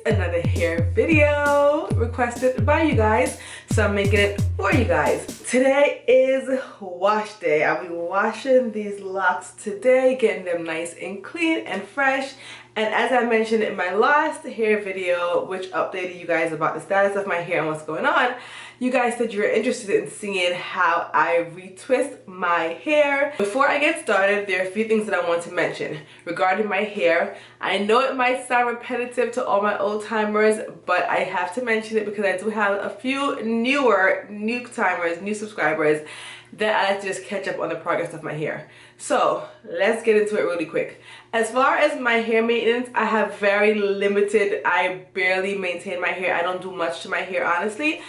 another hair video requested by you guys, so I'm making it for you guys. Today is wash day. I'll be washing these locks today, getting them nice and clean and fresh. And as I mentioned in my last hair video, which updated you guys about the status of my hair and what's going on, you guys said you were interested in seeing how I retwist my hair. Before I get started, there are a few things that I want to mention regarding my hair. I know it might sound repetitive to all my old timers, but I have to mention it because I do have a few new timers, new subscribers that I like to just catch up on the progress of my hair. So let's get into it really quick. As far as my hair maintenance, I have very limited. I barely maintain my hair. I don't do much to my hair, honestly.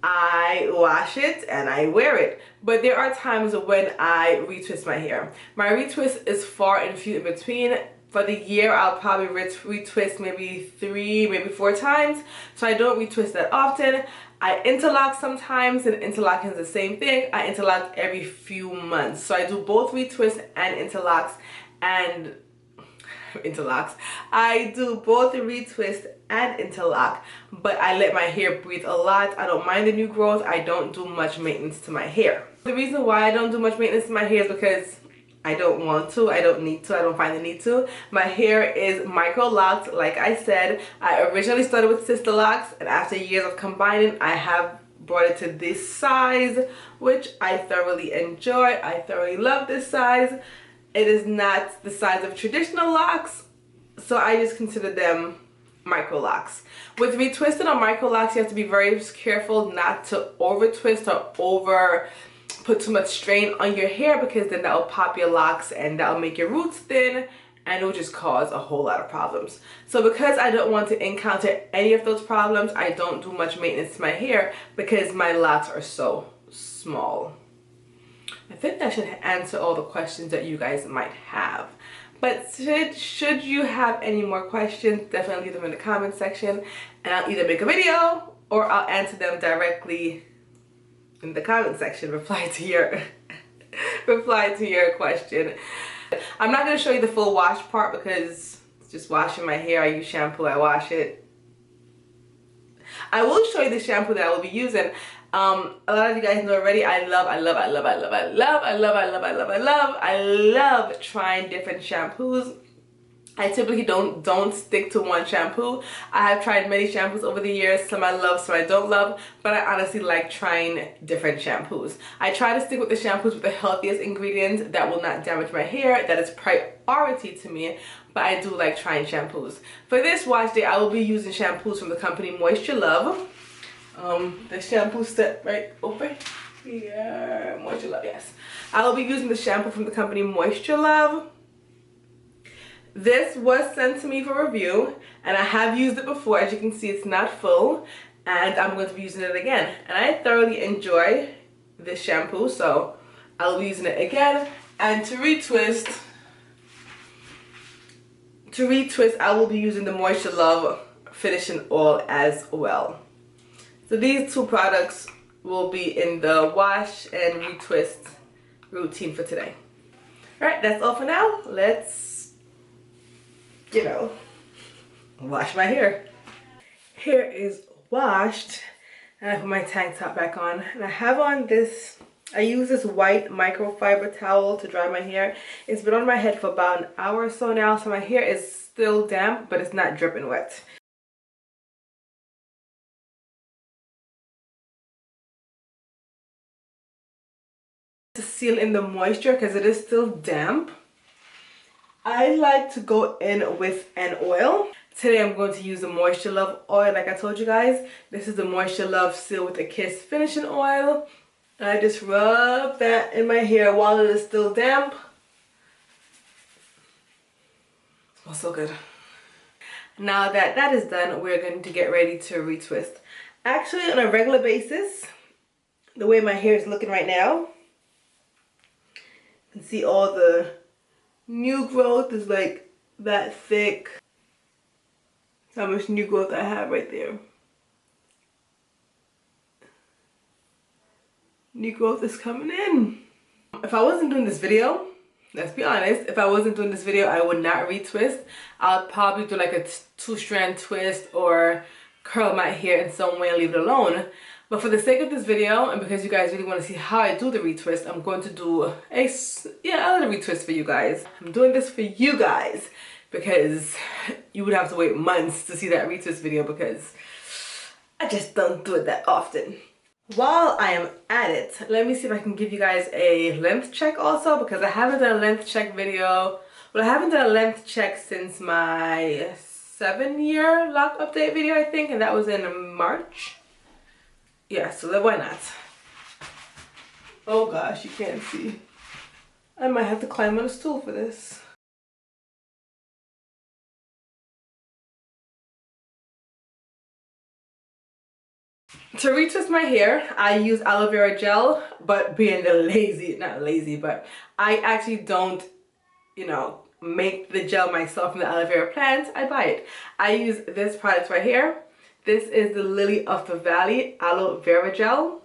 I wash it and I wear it, but there are times when I retwist my hair. My retwist is far and few in between. For the year, I'll probably retwist maybe 3, maybe 4 times, so I don't retwist that often. I interlock sometimes, and interlocking is the same thing. I interlock every few months, so I do both retwists and interlocks and I do both retwist and interlock, but I let my hair breathe a lot. I don't mind the new growth. I don't do much maintenance to my hair. The reason why I don't do much maintenance to my hair is because I don't want to, I don't need to, I don't find the need to. My hair is micro-locked, like I said. I originally started with sister locks, and after years of combining, I have brought it to this size, which I thoroughly enjoy. I thoroughly love this size. It is not the size of traditional locks, so I just consider them micro locks. With retwisting or micro locks, you have to be very careful not to over twist or put too much strain on your hair, because then that will pop your locks and that will make your roots thin, and it will just cause a whole lot of problems. So because I don't want to encounter any of those problems, I don't do much maintenance to my hair because my locks are so small. I think that should answer all the questions that you guys might have. But should you have any more questions, definitely leave them in the comment section, and I'll either make a video or I'll answer them directly in the comment section, reply to your question. I'm not going to show you the full wash part because it's just washing my hair. I use shampoo, I wash it. I will show you the shampoo that I will be using. A lot of you guys know already, I love trying different shampoos. I typically don't stick to one shampoo. I have tried many shampoos over the years. Some I love, some I don't love, but I honestly like trying different shampoos. I try to stick with the shampoos with the healthiest ingredients that will not damage my hair. That is priority to me, but I do like trying shampoos. For this wash day, I will be using shampoos from the company Moisture Love. The shampoo step right over here, Moisture Love, yes. I will be using the shampoo from the company Moisture Love. This was sent to me for review, and I have used it before. As you can see, it's not full, and I'm going to be using it again. And I thoroughly enjoy this shampoo, so I'll be using it again. And to retwist, I will be using the Moisture Love finishing oil as well. So these two products will be in the wash and retwist routine for today. Alright, that's all for now. Let's, wash my hair. Hair is washed, and I put my tank top back on. And I have on this, I use this white microfiber towel to dry my hair. It's been on my head for about an hour or so now, so my hair is still damp, but it's not dripping wet. To seal in the moisture, because it is still damp, I like to go in with an oil. Today I'm going to use the Moisture Love oil. Like I told you guys, this is the Moisture Love Seal with a Kiss finishing oil. I just rub that in my hair while it is still damp. It smells so good. Now that that is done, we're going to get ready to retwist. Actually, on a regular basis, the way my hair is looking right now, you can see all the new growth is like that thick. How much new growth I have right there. New growth is coming in. If I wasn't doing this video, let's be honest, if I wasn't doing this video, I would not retwist. I'll probably do like a 2-strand twist or curl my hair in some way and leave it alone. But for the sake of this video, and because you guys really want to see how I do the retwist, I'm going to do a little retwist for you guys. I'm doing this for you guys because you would have to wait months to see that retwist video because I just don't do it that often. While I am at it, let me see if I can give you guys a length check also, because I haven't done a length check video. Well, I haven't done a length check since my 7-year lock update video, I think, and that was in March. Yeah, so why not? Oh gosh, you can't see. I might have to climb on a stool for this. To retwist my hair, I use aloe vera gel, but being not lazy, but I actually don't, you know, make the gel myself from the aloe vera plant. I buy it. I use this product right here. This is the Lilly of the Valley aloe vera gel.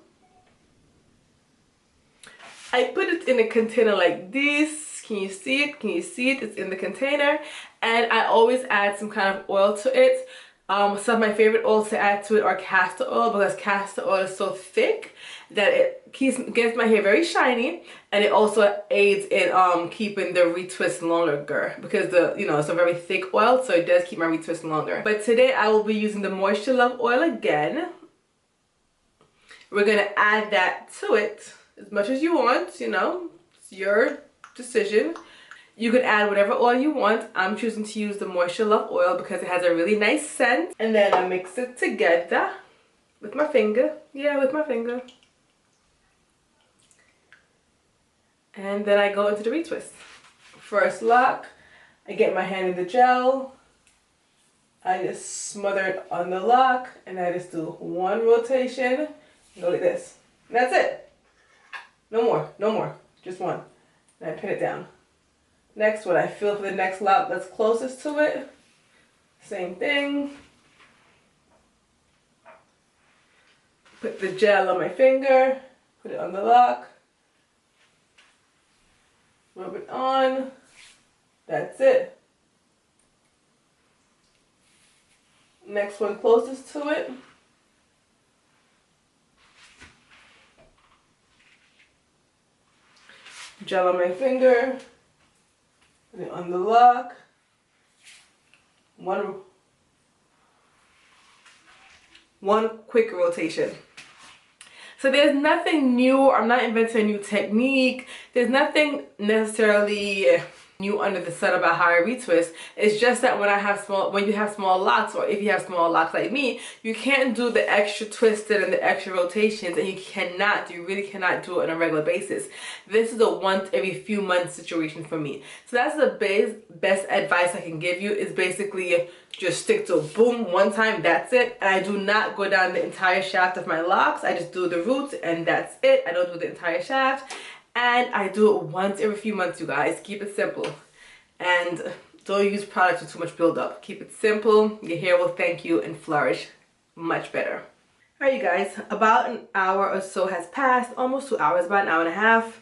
I put it in a container like this. Can you see it? Can you see it? It's in the container. And I always add some kind of oil to it. Some of my favorite oils to add to it are castor oil, because castor oil is so thick that it gets my hair very shiny, and it also aids in keeping the retwist longer, because it's a very thick oil, so it does keep my retwist longer. But today I will be using the Moisture Love oil again. We're gonna add that to it as much as you want, you know, it's your decision. You could add whatever oil you want. I'm choosing to use the Moisture Love oil because it has a really nice scent. And then I mix it together with my finger. Yeah, with my finger. And then I go into the retwist. First lock, I get my hand in the gel. I just smother it on the lock, and I just do one rotation. Go like this. And that's it. No more, no more. Just one. And I pin it down. Next one, I feel for the next lock that's closest to it. Same thing. Put the gel on my finger, put it on the lock, rub it on. That's it. Next one closest to it. Gel on my finger. Put it on the lock. One quick rotation. So there's nothing new. I'm not inventing a new technique. There's nothing necessarily new under the sun about how I retwist. It's just that when you have small locks, or if you have small locks like me, you can't do the extra twisted and the extra rotations, and you really cannot do it on a regular basis. This is a once every few months situation for me. So that's the best advice I can give you, is basically just stick to boom one time, that's it. And I do not go down the entire shaft of my locks. I just do the roots and that's it. I don't do the entire shaft. And I do it once every few months, you guys. Keep it simple. And don't use products with too much buildup. Keep it simple. Your hair will thank you and flourish much better. Alright, you guys. About an hour or so has passed. Almost 2 hours. About an hour and a half.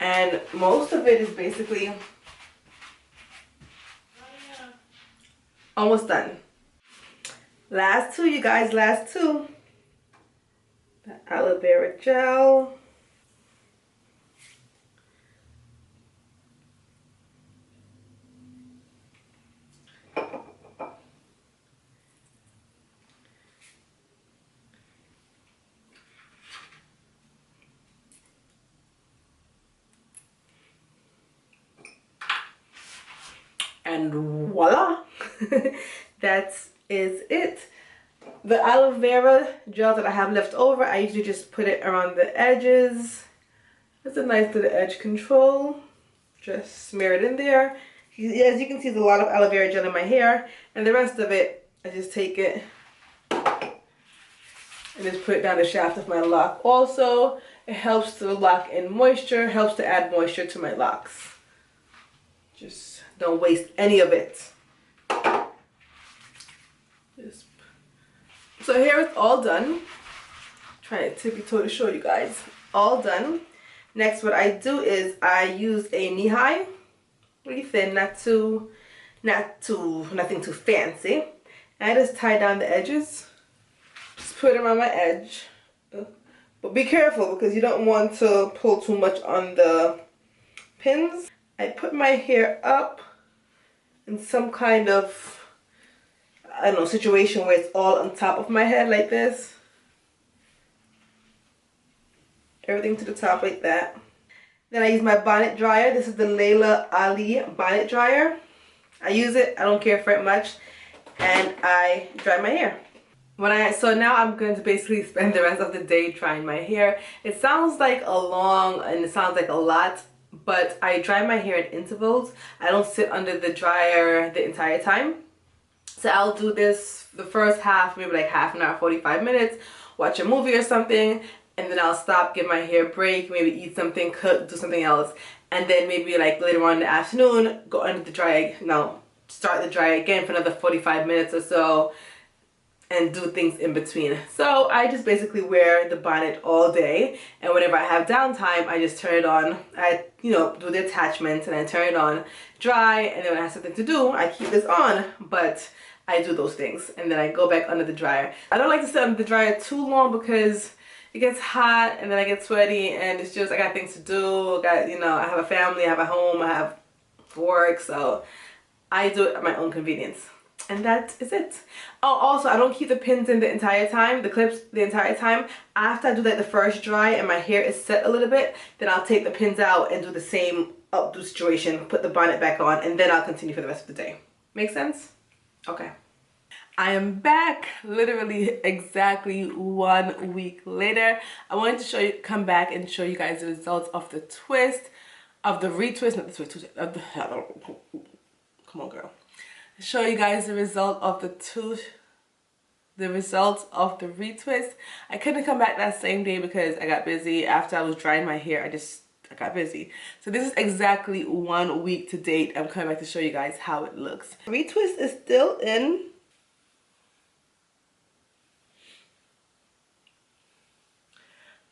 And most of it is basically almost done. Last two, you guys. Last two. The aloe vera gel. And voila. That is it. The aloe vera gel that I have left over, I usually just put it around the edges. It's a nice little edge control. Just smear it in there. As you can see, there's a lot of aloe vera gel in my hair, and the rest of it, I just take it and just put it down the shaft of my lock. Also, it helps to lock in moisture, helps to add moisture to my locks. Just don't waste any of it. So here it's all done. Trying to tippy toe to show you guys. All done. Next, what I do is I use a knee high really thin, nothing too fancy. And I just tie down the edges. Just put them on my edge. But be careful because you don't want to pull too much on the pins. I put my hair up in some kind of, I don't know, situation where it's all on top of my head like this. Everything to the top like that. Then I use my bonnet dryer. This is the Lilly bonnet dryer. I use it, I don't care for it much, and I dry my hair. So now I'm going to basically spend the rest of the day drying my hair. It sounds like a long and it sounds like a lot, but I dry my hair in intervals. I don't sit under the dryer the entire time. So I'll do this the first half, maybe like half an hour, 45 minutes, watch a movie or something, and then I'll stop, give my hair a break, maybe eat something, cook, do something else. And then maybe like later on in the afternoon, go under the dryer, start the dryer again for another 45 minutes or so and do things in between. So I just basically wear the bonnet all day, and whenever I have downtime, I just turn it on. I, do the attachments and I turn it on, dry, and then when I have something to do, I keep this on, but I do those things and then I go back under the dryer. I don't like to sit under the dryer too long because it gets hot and then I get sweaty, and it's just, I got things to do, I have a family, I have a home, I have work, so I do it at my own convenience. And that is it. Oh, also, I don't keep the pins in the entire time, the clips the entire time. After I do like the first dry and my hair is set a little bit, then I'll take the pins out and do the same updo situation, put the bonnet back on, and then I'll continue for the rest of the day. Make sense? Okay. I am back literally exactly 1 week later. I wanted to come back and show you guys the results of the retwist, not the twist, come on girl. Show you guys the result of the retwist. I couldn't come back that same day because I got busy. After I was drying my hair, I got busy. So this is exactly 1 week to date. I'm coming back to show you guys how it looks. Retwist is still in.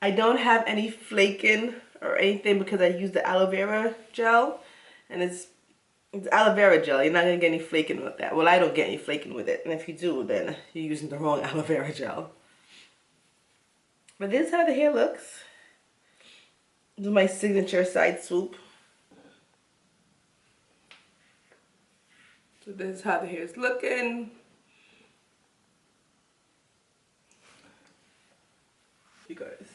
I don't have any flaking or anything because I use the aloe vera gel, and it's aloe vera gel. You're not gonna get any flaking with that. Well, I don't get any flaking with it, and if you do, then you're using the wrong aloe vera gel. But this is how the hair looks. This is my signature side swoop. So this is how the hair is looking. You guys.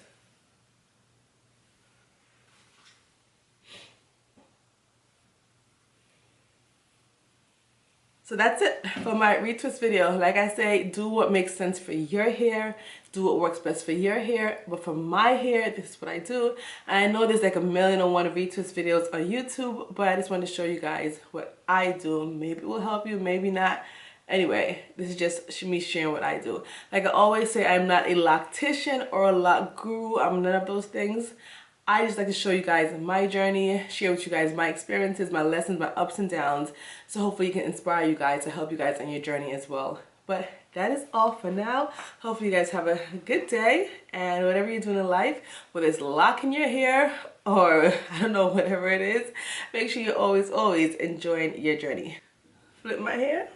So that's it for my retwist video. Like I say, do what makes sense for your hair. Do what works best for your hair. But for my hair, this is what I do. And I know there's like 1,000,001 retwist videos on YouTube, but I just want to show you guys what I do. Maybe it will help you, maybe not. Anyway, this is just me sharing what I do. Like I always say, I'm not a loctician or a lock guru. I'm none of those things. I just like to show you guys my journey, share with you guys my experiences, my lessons, my ups and downs. So hopefully you can inspire you guys to help you guys on your journey as well. But that is all for now. Hopefully you guys have a good day, and whatever you're doing in life, whether it's locking your hair or I don't know, whatever it is, make sure you're always enjoying your journey. Flip my hair.